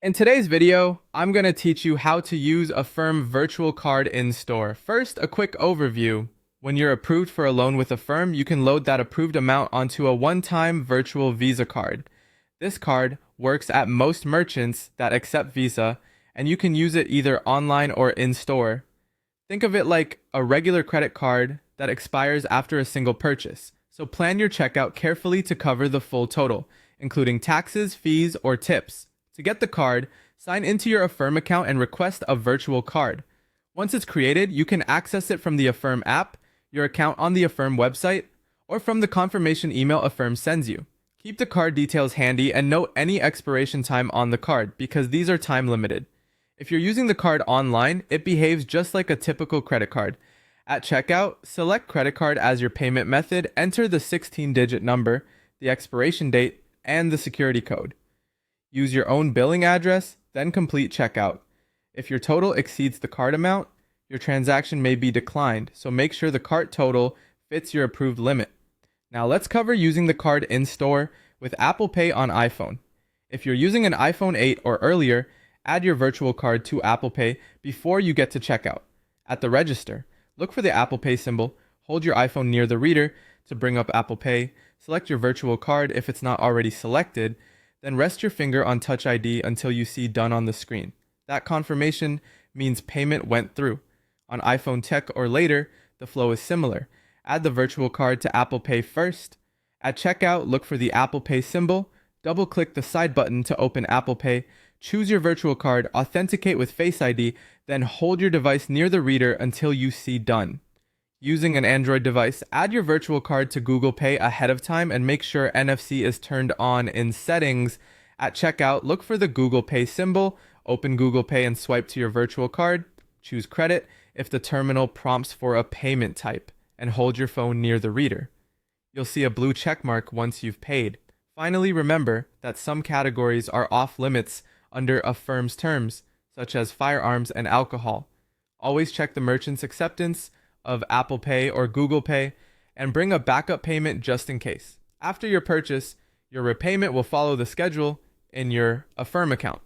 In today's video, I'm going to teach you how to use Affirm virtual card in store. First, a quick overview. When you're approved for a loan with Affirm, you can load that approved amount onto a one-time virtual Visa card. This card works at most merchants that accept Visa, and you can use it either online or in store. Think of it like a regular credit card that expires after a single purchase. So plan your checkout carefully to cover the full total, including taxes, fees, or tips. To get the card, sign into your Affirm account and request a virtual card. Once it's created, you can access it from the Affirm app, your account on the Affirm website, or from the confirmation email Affirm sends you. Keep the card details handy and note any expiration time on the card because these are time limited. If you're using the card online, it behaves just like a typical credit card. At checkout, select credit card as your payment method, enter the 16-digit number, the expiration date, and the security code. Use your own billing address, then complete checkout. If your total exceeds the card amount, your transaction may be declined, so make sure the cart total fits your approved limit. Now let's cover using the card in store with Apple Pay on iPhone. If you're using an iPhone 8 or earlier, add your virtual card to Apple Pay before you get to checkout. At the register, look for the Apple Pay symbol, hold your iPhone near the reader to bring up Apple Pay, select your virtual card if it's not already selected, then rest your finger on Touch ID until you see Done on the screen. That confirmation means payment went through. On iPhone Tech or later, the flow is similar. Add the virtual card to Apple Pay first. At checkout, look for the Apple Pay symbol, double-click the side button to open Apple Pay, choose your virtual card, authenticate with Face ID, then hold your device near the reader until you see Done. Using an Android device, add your virtual card to Google Pay ahead of time and make sure NFC is turned on in settings. At checkout, look for the Google Pay symbol, open Google Pay and swipe to your virtual card, choose credit if the terminal prompts for a payment type, and hold your phone near the reader. You'll see a blue check mark once you've paid. Finally, remember that some categories are off limits under Affirm's terms, such as firearms and alcohol. Always check the merchant's acceptance of Apple Pay or Google Pay, and bring a backup payment just in case. After your purchase, your repayment will follow the schedule in your Affirm account.